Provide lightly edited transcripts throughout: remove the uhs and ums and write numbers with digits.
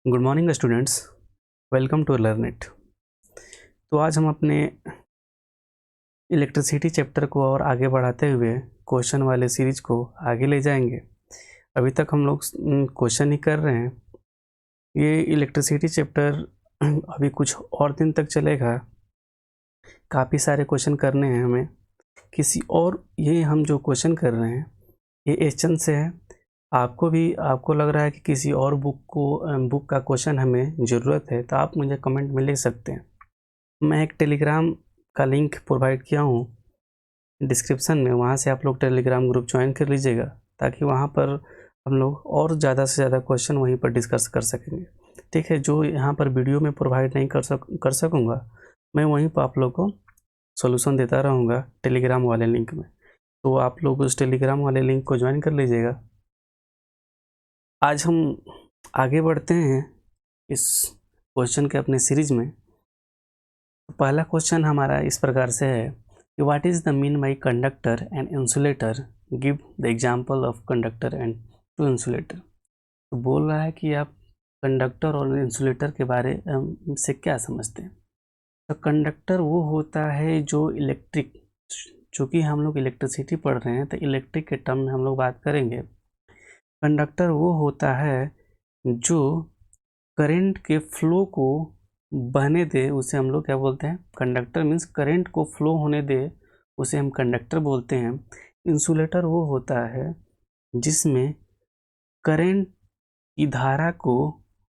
Good morning students, welcome to learn it. तो आज हम अपने इलेक्ट्रिसिटी चैप्टर को और आगे बढ़ाते हुए क्वेश्चन वाले सीरीज को आगे ले जाएंगे। अभी तक हम लोग क्वेश्चन ही कर रहे हैं। ये इलेक्ट्रिसिटी चैप्टर अभी कुछ और दिन तक चलेगा। काफ़ी सारे क्वेश्चन करने हैं हमें। ये हम जो क्वेश्चन कर रहे हैं ये एचएन से है। आपको लग रहा है कि किसी और बुक का क्वेश्चन हमें ज़रूरत है तो आप मुझे कमेंट में लिख सकते हैं। मैं एक टेलीग्राम का लिंक प्रोवाइड किया हूँ डिस्क्रिप्शन में, वहाँ से आप लोग टेलीग्राम ग्रुप ज्वाइन कर लीजिएगा ताकि वहाँ पर हम लोग और ज़्यादा से ज़्यादा क्वेश्चन वहीं पर डिस्कस कर सकेंगे। ठीक है, जो यहाँ पर वीडियो में प्रोवाइड नहीं कर सकूँगा मैं वहीं पर आप लोग को सॉल्यूशन देता रहूँगा टेलीग्राम वाले लिंक में। तो आप लोग उस टेलीग्राम वाले लिंक को ज्वाइन कर लीजिएगा। आज हम आगे बढ़ते हैं इस क्वेश्चन के अपने सीरीज में। पहला क्वेश्चन हमारा इस प्रकार से है कि what is the mean by conductor and insulator, give the example of conductor and to insulator. तो बोल रहा है कि आप कंडक्टर और इंसुलेटर के बारे से क्या समझते हैं। तो कंडक्टर वो होता है जो इलेक्ट्रिक, चूँकि हम लोग इलेक्ट्रिसिटी पढ़ रहे हैं तो इलेक्ट्रिक के टर्म में हम लोग बात करेंगे। कंडक्टर वो होता है जो करंट के फ्लो को बहने दे, उसे हम लोग क्या बोलते हैं, कंडक्टर। मीन्स करंट को फ्लो होने दे, उसे हम कंडक्टर बोलते हैं। इंसुलेटर वो होता है जिसमें करंट की धारा को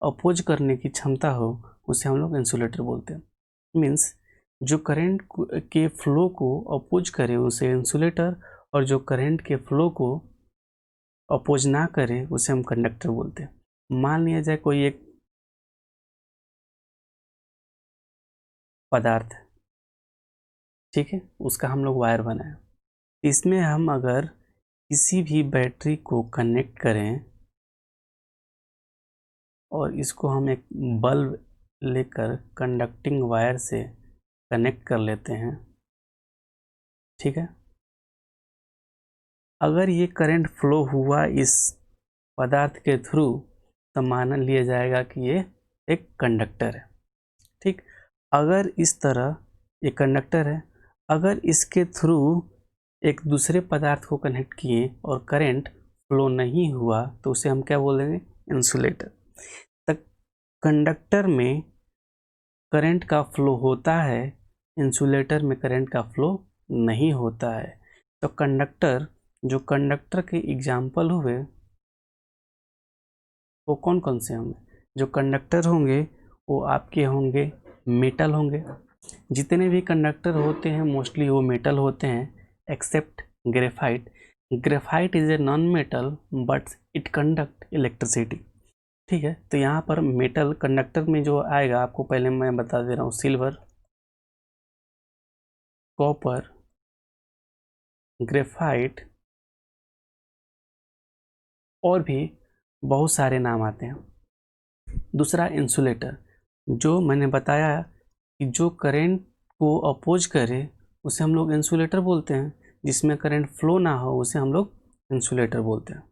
अपोज करने की क्षमता हो, उसे हम लोग इंसुलेटर बोलते हैं। मीन्स जो करंट के फ्लो को अपोज करे उसे इंसुलेटर, और जो करंट के फ्लो को अपोज ना करे उसे हम कंडक्टर बोलते हैं। मान लिया जाए कोई एक पदार्थ, ठीक है, उसका हम लोग वायर बनाए। इसमें हम अगर किसी भी बैटरी को कनेक्ट करें और इसको हम एक बल्ब लेकर कंडक्टिंग वायर से कनेक्ट कर लेते हैं, ठीक है। अगर ये करंट फ्लो हुआ इस पदार्थ के थ्रू तो मान लिया जाएगा कि ये एक कंडक्टर है, ठीक। अगर इस तरह ये कंडक्टर है, अगर इसके थ्रू एक दूसरे पदार्थ को कनेक्ट किए और करंट फ्लो नहीं हुआ तो उसे हम क्या बोलेंगे, इंसुलेटर। तक कंडक्टर में करंट का फ्लो होता है, इंसुलेटर में करंट का फ्लो नहीं होता है। तो जो कंडक्टर के एग्जाम्पल हुए वो कौन कौन से होंगे। जो कंडक्टर होंगे वो आपके होंगे मेटल होंगे। जितने भी कंडक्टर होते हैं मोस्टली वो मेटल होते हैं except graphite. Graphite is a non metal but it conduct electricity, ठीक है। तो यहाँ पर मेटल कंडक्टर में जो आएगा, आपको पहले मैं बता दे रहा हूँ, सिल्वर, कॉपर, ग्रेफाइट और भी बहुत सारे नाम आते हैं। दूसरा इंसुलेटर, जो मैंने बताया कि जो करंट को अपोज करे उसे हम लोग इंसुलेटर बोलते हैं। जिसमें करंट फ्लो ना हो उसे हम लोग इंसुलेटर बोलते हैं।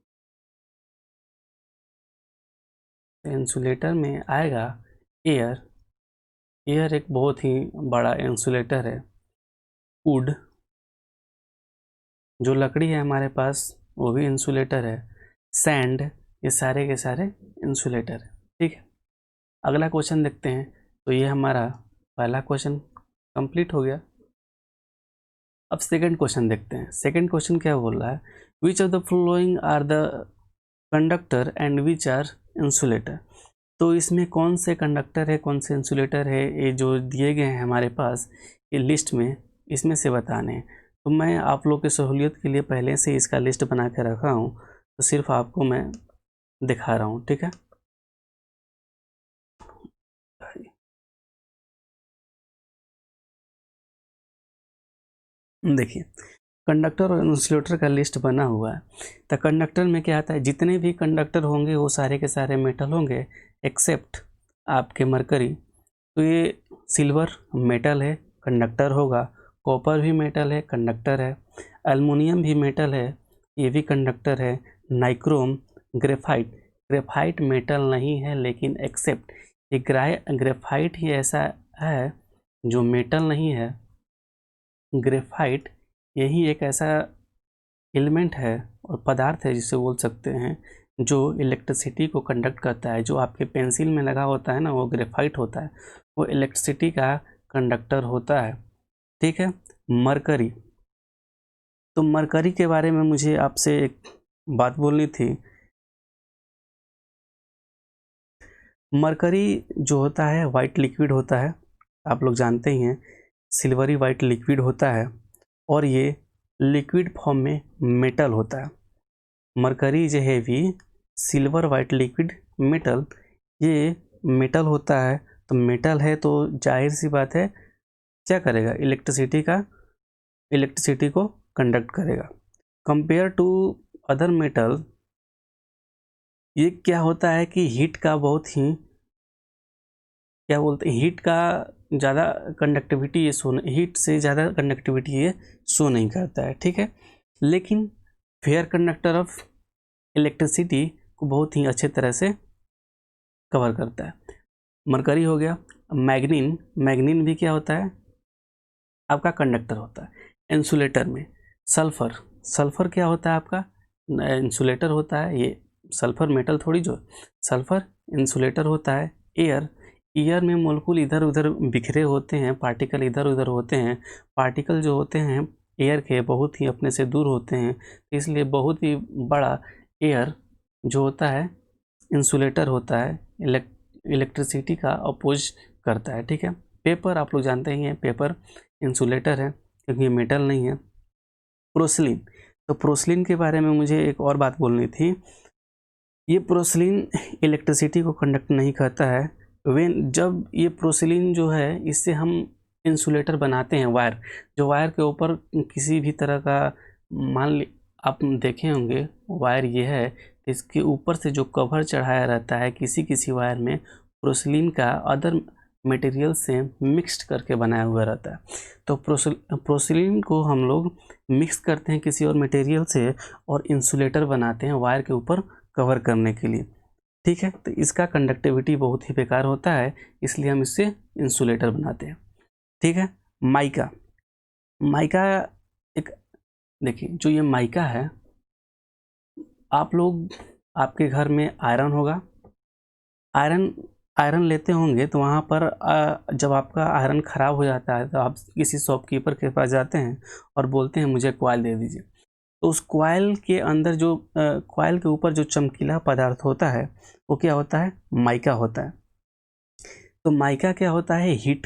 इंसुलेटर में आएगा एयर। एयर एक बहुत ही बड़ा इंसुलेटर है। वुड, जो लकड़ी है हमारे पास, वो भी इंसुलेटर है। सैंड, ये सारे के सारे इंसुलेटर है, ठीक है। अगला क्वेश्चन देखते हैं। तो ये हमारा पहला क्वेश्चन कंप्लीट हो गया। अब सेकंड क्वेश्चन देखते हैं। सेकंड क्वेश्चन क्या बोल रहा है, which of the following are the conductor and which are insulator. तो इसमें कौन से कंडक्टर है कौन से इंसुलेटर है, ये जो दिए गए हैं हमारे पास ये लिस्ट में, इसमें से बताने हैं। तो मैं आप लोग की सहूलियत के लिए पहले से इसका लिस्ट बना के रखा हूँ, तो सिर्फ आपको मैं दिखा रहा हूँ, ठीक है। देखिए, कंडक्टर और इंसुलेटर का लिस्ट बना हुआ है। तो कंडक्टर में क्या आता है, जितने भी कंडक्टर होंगे वो सारे के सारे मेटल होंगे एक्सेप्ट आपके मरकरी। तो ये सिल्वर मेटल है, कंडक्टर होगा। कॉपर भी मेटल है, कंडक्टर है। एल्युमिनियम भी मेटल है, ये भी कंडक्टर है। नाइक्रोम, ग्रेफाइट, ग्रेफाइट मेटल नहीं है, लेकिन एक्सेप्ट ये ग्रेफाइट ही ऐसा है जो मेटल नहीं है। ग्रेफाइट यही एक ऐसा एलिमेंट है और पदार्थ है जिसे बोल सकते हैं जो इलेक्ट्रिसिटी को कंडक्ट करता है। जो आपके पेंसिल में लगा होता है ना, वो ग्रेफाइट होता है, वो इलेक्ट्रिसिटी का कंडक्टर होता है। ठीक है। मरकरी, तो मरकरी के बारे में मुझे आपसे एक बात बोलनी थी। मरकरी जो होता है वाइट लिक्विड होता है, आप लोग जानते ही हैं, सिल्वरी वाइट लिक्विड होता है और ये लिक्विड फॉर्म में मेटल होता है। Mercury is heavy silver white liquid metal, ये मेटल होता है। तो मेटल है तो जाहिर सी बात है क्या करेगा, इलेक्ट्रिसिटी को कंडक्ट करेगा। कंपेयर टू अदर मेटल, ये क्या होता है कि हीट का बहुत ही क्या बोलते हैं, हीट से ज़्यादा कंडक्टिविटी ये शो नहीं करता है। ठीक है। लेकिन फेयर कंडक्टर ऑफ इलेक्ट्रिसिटी को बहुत ही अच्छे तरह से कवर करता है। मरकरी हो गया। मैग्नीन भी क्या होता है, आपका कंडक्टर होता है। इंसुलेटर में सल्फर क्या होता है, आपका इंसुलेटर होता है। ये सल्फर मेटल थोड़ी, जो सल्फर इंसुलेटर होता है। एयर में मोलिक्यूल इधर उधर बिखरे होते हैं, पार्टिकल इधर उधर होते हैं। पार्टिकल जो होते हैं एयर के बहुत ही अपने से दूर होते हैं, इसलिए बहुत ही बड़ा एयर जो होता है इंसुलेटर होता है, इलेक्ट्रिसिटी का अपोज करता है। ठीक है। पेपर आप लोग जानते ही हैं, पेपर इंसुलेटर है क्योंकि ये मेटल नहीं है। प्रोसलिन, तो प्रोसलिन के बारे में मुझे एक और बात बोलनी थी। ये प्रोसलिन इलेक्ट्रिसिटी को कंडक्ट नहीं करता है। जब ये प्रोसलिन जो है, इससे हम इंसुलेटर बनाते हैं, वायर के ऊपर किसी भी तरह का, मान ली आप देखे होंगे वायर ये है, इसके ऊपर से जो कवर चढ़ाया रहता है किसी वायर में, प्रोसलिन का अदर मटेरियल से मिक्स्ड करके बनाया हुआ रहता है। तो प्रोसलिन को हम लोग मिक्स करते हैं किसी और मटेरियल से और इंसुलेटर बनाते हैं वायर के ऊपर कवर करने के लिए। ठीक है। तो इसका कंडक्टिविटी बहुत ही बेकार होता है, इसलिए हम इससे इंसुलेटर बनाते हैं। ठीक है। माइका एक, देखिए जो ये माइका है, आपके घर में आयरन होगा, आयरन लेते होंगे तो वहाँ पर जब आपका आयरन ख़राब हो जाता है तो आप किसी शॉपकीपर के पास जाते हैं और बोलते हैं मुझे कॉइल दे दीजिए। तो उस कॉइल के अंदर जो कॉइल के ऊपर जो चमकीला पदार्थ होता है वो क्या होता है, माइका होता है। तो माइका क्या होता है, हीट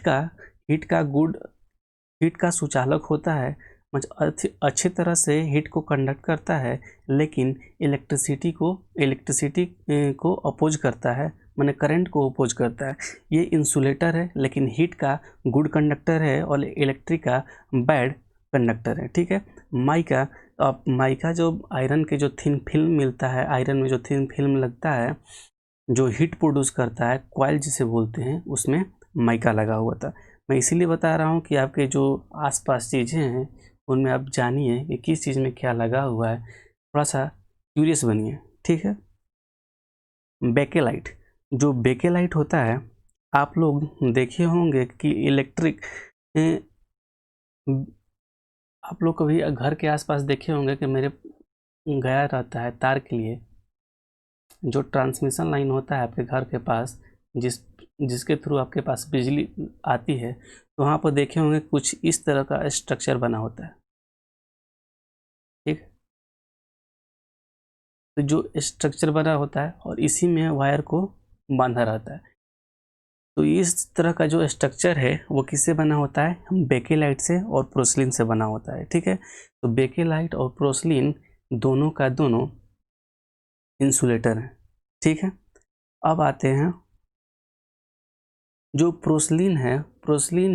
का सुचालक होता है, मतलब अच्छी तरह से हीट को कंडक्ट करता है, लेकिन इलेक्ट्रिसिटी को अपोज करता है, माने करंट को अपोज करता है। ये इंसुलेटर है, लेकिन हीट का गुड कंडक्टर है और इलेक्ट्रिक का बैड कंडक्टर है। ठीक है। माइका जो आयरन के जो थिन फिल्म मिलता है, आयरन में जो थिन फिल्म लगता है जो हीट प्रोड्यूस करता है, कॉइल जिसे बोलते हैं, उसमें माइका लगा हुआ था। मैं इसीलिए बता रहा हूँ कि आपके जो आसपास चीज़ें हैं उनमें आप जानिए कि किस चीज़ में क्या लगा हुआ है, थोड़ा सा क्यूरियस बनिए। ठीक है। बेकेलाइट होता है, आप लोग देखे होंगे कि आप लोग कभी घर के आसपास देखे होंगे कि मेरे गया रहता है तार के लिए, जो ट्रांसमिशन लाइन होता है आपके घर के पास, जिसके थ्रू आपके पास बिजली आती है, तो वहाँ पर देखे होंगे कुछ इस तरह का स्ट्रक्चर बना होता है। ठीक। तो जो स्ट्रक्चर बना होता है और इसी में वायर को बांधा रहता है। तो इस तरह का जो स्ट्रक्चर है वो किससे बना होता है, बेकेलाइट से और प्रोसलिन से बना होता है। ठीक है। तो बेकेलाइट और प्रोसलिन दोनों का दोनों इंसुलेटर है। ठीक है। अब आते हैं जो प्रोसलिन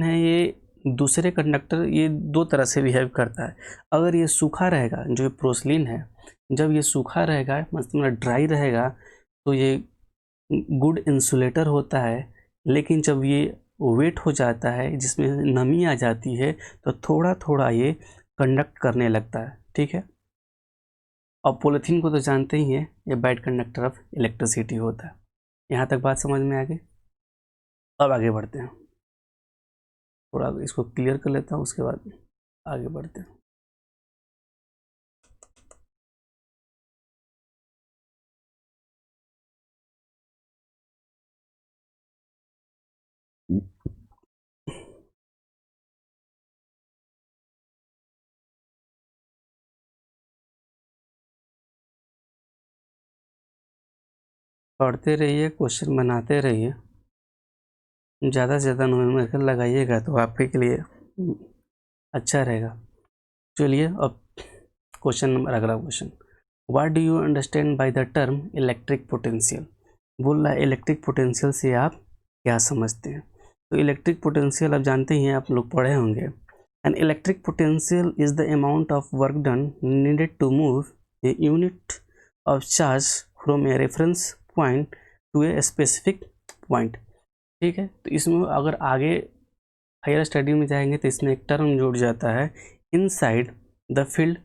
है, ये दूसरे कंडक्टर, ये दो तरह से बिहेव करता है। अगर ये सूखा रहेगा, जो प्रोसलिन है, जब ये सूखा रहेगा मतलब ड्राई रहेगा तो ये गुड इंसुलेटर होता है, लेकिन जब ये वेट हो जाता है, जिसमें नमी आ जाती है, तो थोड़ा थोड़ा ये कंडक्ट करने लगता है। ठीक है। और पॉलीथीन को तो जानते ही हैं, ये बैड कंडक्टर ऑफ इलेक्ट्रिसिटी होता है। यहाँ तक बात समझ में आ गई। अब आगे बढ़ते हैं, थोड़ा इसको क्लियर कर लेता हूँ, उसके बाद आगे बढ़ते हैं। पढ़ते रहिए, क्वेश्चन बनाते रहिए, ज़्यादा से ज़्यादा न्यूमेरिकल लगाइएगा तो आपके के लिए अच्छा रहेगा। चलिए अब क्वेश्चन नंबर, अगला question, what do you understand by the term electric potential. बोल रहा है इलेक्ट्रिक पोटेंशियल से आप क्या समझते हैं। तो इलेक्ट्रिक पोटेंशियल आप जानते ही हैं, आप लोग पढ़े होंगे। An electric potential is the amount of work done needed to move a unit of charge from a reference point to a specific point. ठीक है, तो इसमें अगर आगे हायर स्टडी में जाएंगे तो इसमें एक टर्म जुड़ जाता है, इनसाइड द फील्ड।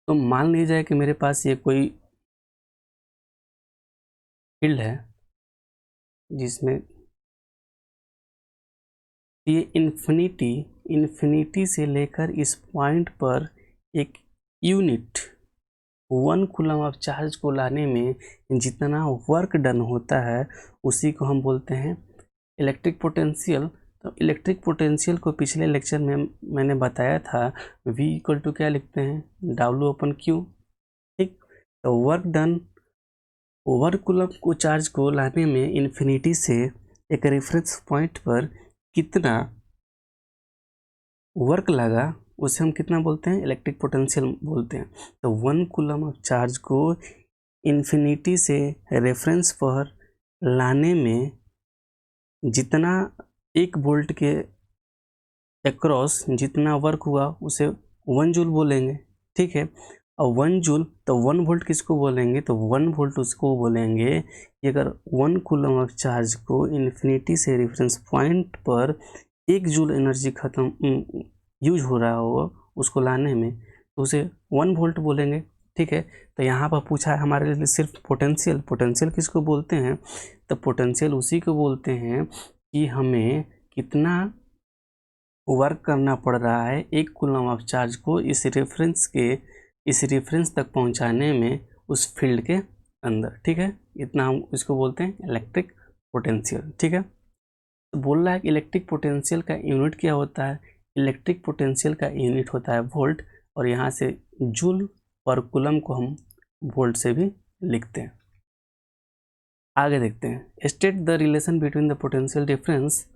तो मान लीजिए कि मेरे पास ये कोई फील्ड है जिसमें ये इन्फिनिटी से लेकर इस पॉइंट पर एक यूनिट 1 कूलम ऑफ चार्ज को लाने में जितना वर्क डन होता है उसी को हम बोलते हैं इलेक्ट्रिक पोटेंशियल। तो इलेक्ट्रिक पोटेंशियल को पिछले लेक्चर में मैंने बताया था, V इक्वल टू क्या लिखते हैं, W/Q। ठीक, तो वर्क डन, वर्क कूलम को चार्ज को लाने में इन्फिनिटी से एक रेफरेंस पॉइंट पर कितना वर्क लगा उसे हम कितना बोलते हैं, इलेक्ट्रिक पोटेंशियल बोलते हैं। तो 1 कूलम ऑफ चार्ज को इन्फिनिटी से रेफरेंस पर लाने में जितना 1 वोल्ट के अक्रॉस जितना वर्क हुआ उसे 1 जूल बोलेंगे। ठीक है, और 1 जूल, तो 1 वोल्ट किसको बोलेंगे, तो 1 वोल्ट उसको बोलेंगे कि अगर 1 कूलम ऑफ चार्ज को इन्फिनिटी से रेफरेंस पॉइंट पर 1 जूल एनर्जी खत्म यूज हो रहा हो उसको लाने में, तो उसे 1 वोल्ट बोलेंगे। ठीक है, तो यहाँ पर पूछा है हमारे लिए सिर्फ पोटेंशियल। पोटेंशियल किसको बोलते हैं, तो पोटेंशियल उसी को बोलते हैं कि हमें कितना वर्क करना पड़ रहा है 1 कूलम ऑफ चार्ज को इस रेफरेंस तक पहुंचाने में उस फील्ड के अंदर। ठीक है, इतना हम इसको बोलते हैं इलेक्ट्रिक पोटेंशियल। ठीक है, तो बोल रहा है कि इलेक्ट्रिक पोटेंशियल का यूनिट क्या होता है, इलेक्ट्रिक पोटेंशियल का यूनिट होता है वोल्ट, और यहाँ से जूल पर कूलम को हम वोल्ट से भी लिखते हैं। आगे देखते हैं, state the relation between the potential difference,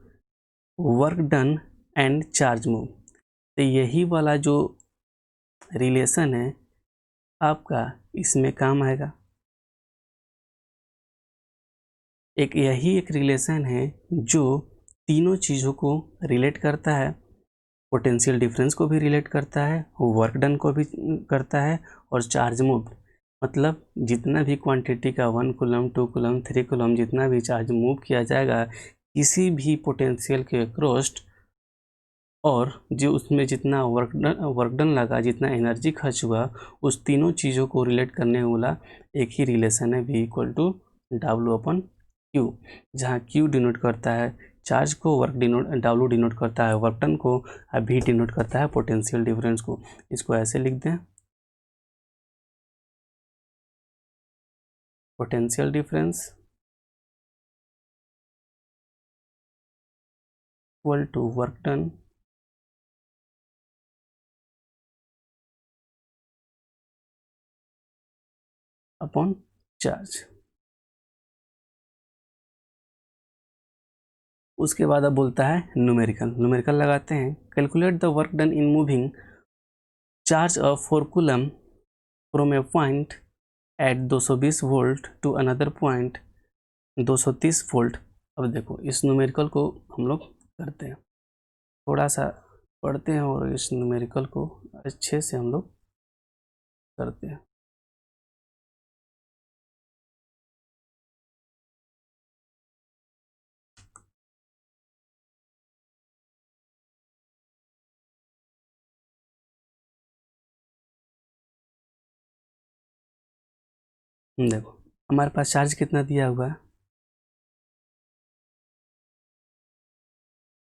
work done and charge move. तो यही वाला जो रिलेशन है आपका इसमें काम आएगा। यही एक रिलेशन है जो तीनों चीज़ों को रिलेट करता है, पोटेंशियल डिफरेंस को भी रिलेट करता है, वर्क डन को भी करता है, और चार्ज मूव। मतलब जितना भी क्वांटिटी का 1 कूलम 2 कूलम 3 कूलम जितना भी चार्ज मूव किया जाएगा किसी भी पोटेंशियल के अक्रॉस, और जो उसमें जितना वर्क डन लगा, जितना एनर्जी खर्च हुआ, उस तीनों चीज़ों को रिलेट करने वाला एक ही रिलेशन है, V इक्वल टू W/Q, जहाँ Q डिनोट करता है चार्ज को, W डिनोट करता है वर्क डन को, और V डिनोट करता है पोटेंशियल डिफरेंस को। इसको ऐसे लिख दें, potential difference equal to work done upon charge. उसके बाद अब बोलता है न्यूमेरिकल लगाते हैं, calculate the work done in moving charge of 4 coulomb from a point at 220 volt to another point 230 volt. अब देखो इस न्यूमेरिकल को हम लोग करते हैं, थोड़ा सा पढ़ते हैं और इस न्यूमेरिकल को अच्छे से हम लोग करते हैं। देखो हमारे पास चार्ज कितना दिया हुआ है,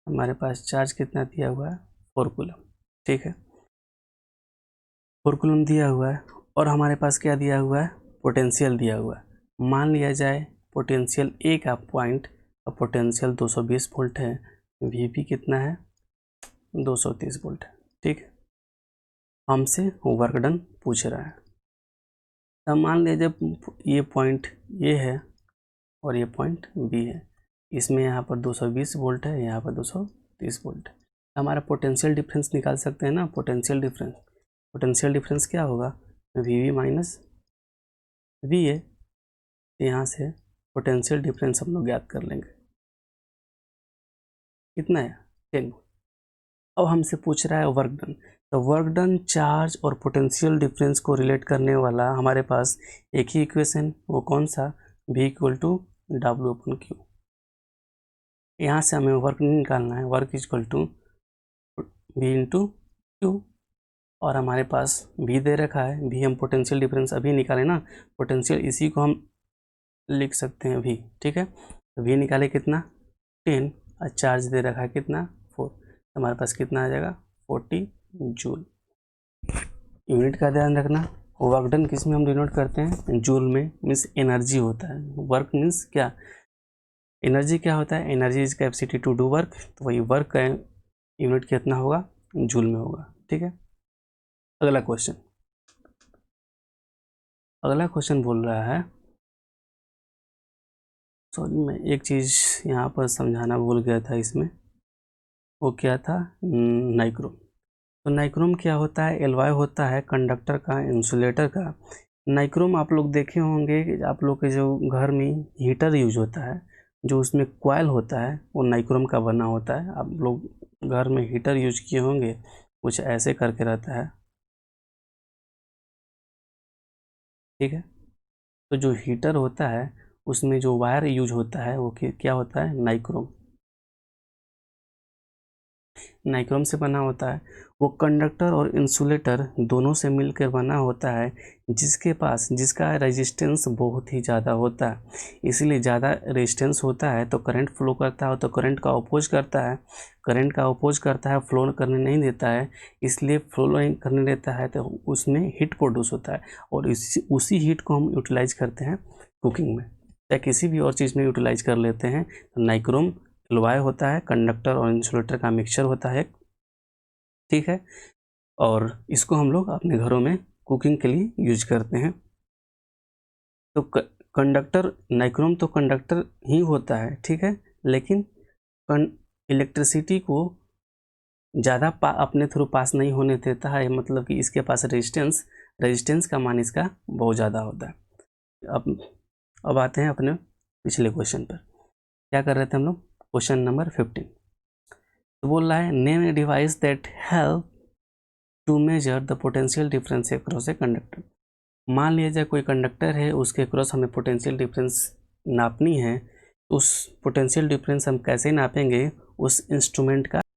हमारे पास चार्ज कितना दिया हुआ है 4 कूलम, ठीक है 4 कूलम दिया हुआ है। और हमारे पास क्या दिया हुआ है, पोटेंशियल दिया हुआ है। मान लिया जाए पोटेंशियल ए का पॉइंट और पोटेंशियल 220 वोल्ट है, वीपी कितना है 230 वोल्ट है, ठीक है। हमसे वर्क डन पूछ रहा है। तब मान लीजिए ये पॉइंट ये है और ये पॉइंट बी है, इसमें यहाँ पर 220 वोल्ट है, यहाँ पर 230 वोल्ट है। हमारा पोटेंशियल डिफरेंस निकाल सकते हैं ना, पोटेंशियल डिफरेंस क्या होगा, वी वी माइनस वी है। यहाँ से पोटेंशियल डिफरेंस हम लोग ज्ञात कर लेंगे, कितना है 10। अब हमसे पूछ रहा है वर्क डन, तो वर्क डन चार्ज और पोटेंशियल डिफरेंस को रिलेट करने वाला हमारे पास एक ही इक्वेशन, वो कौन सा, V equal to W upon Q. यहाँ से हमें वर्क नहीं निकालना है, work equal to V into Q, और हमारे पास V दे रखा है, V हम पोटेंशियल डिफरेंस अभी निकाले ना, पोटेंशियल इसी को हम लिख सकते हैं V, ठीक है। तो V निकाले कितना 10 और चार्ज दे रखा है कितना 4, तो हमारे पास कितना आ जाएगा 40 जूल। यूनिट का ध्यान रखना, वर्क डन किस में हम डिनोट करते हैं, जूल में, मीन्स एनर्जी होता है। वर्क मीन्स क्या, एनर्जी क्या होता है, energy is capacity to do work, तो वही वर्क का यूनिट कितना होगा, जूल में होगा, ठीक है। अगला क्वेश्चन बोल रहा है, सॉरी मैं एक चीज़ यहाँ पर समझाना भूल गया था इसमें, वो क्या था, नाइक्रोम। तो नाइक्रोम क्या होता है, एलॉय होता है कंडक्टर का, इंसुलेटर का। नाइक्रोम आप लोग देखे होंगे, आप लोग के जो घर में हीटर यूज होता है, जो उसमें कॉइल होता है वो नाइक्रोम का बना होता है। आप लोग घर में हीटर यूज किए होंगे, कुछ ऐसे करके रहता है, ठीक है। तो जो हीटर होता है उसमें जो वायर यूज होता है वो क्या होता है, नाइक्रोम से बना होता है। वो कंडक्टर और इंसुलेटर दोनों से मिलकर बना होता है, जिसका रेजिस्टेंस बहुत ही ज़्यादा होता है। इसलिए ज़्यादा रेजिस्टेंस होता है तो करंट फ्लो करता है, तो करंट का अपोज करता है, फ्लो करने नहीं देता है। इसलिए फ्लो नहीं करने देता है तो उसमें हीट प्रोड्यूस होता है, और उसी हीट को हम यूटिलाइज करते हैं कुकिंग में या किसी भी और चीज़ में यूटिलाइज कर लेते हैं। तो नाइक्रोम एलॉय होता है, कंडक्टर और इंसुलेटर का मिक्सचर होता है, ठीक है। और इसको हम लोग अपने घरों में कुकिंग के लिए यूज करते हैं। तो कंडक्टर, नाइक्रोम तो कंडक्टर ही होता है, ठीक है, लेकिन इलेक्ट्रिसिटी को ज़्यादा अपने थ्रू पास नहीं होने देता है, मतलब कि इसके पास रेजिस्टेंस का मान इसका बहुत ज़्यादा होता है। अब आते हैं अपने पिछले क्वेश्चन पर, क्या कर रहे थे हम लोग, क्वेश्चन नंबर 15। तो बोल रहा है name a device that help to measure the potential difference across a conductor. मान लिया जाए कोई कंडक्टर है, उसके अक्रॉस हमें पोटेंशियल डिफरेंस नापनी है। उस पोटेंशियल डिफरेंस हम कैसे नापेंगे, उस इंस्ट्रूमेंट का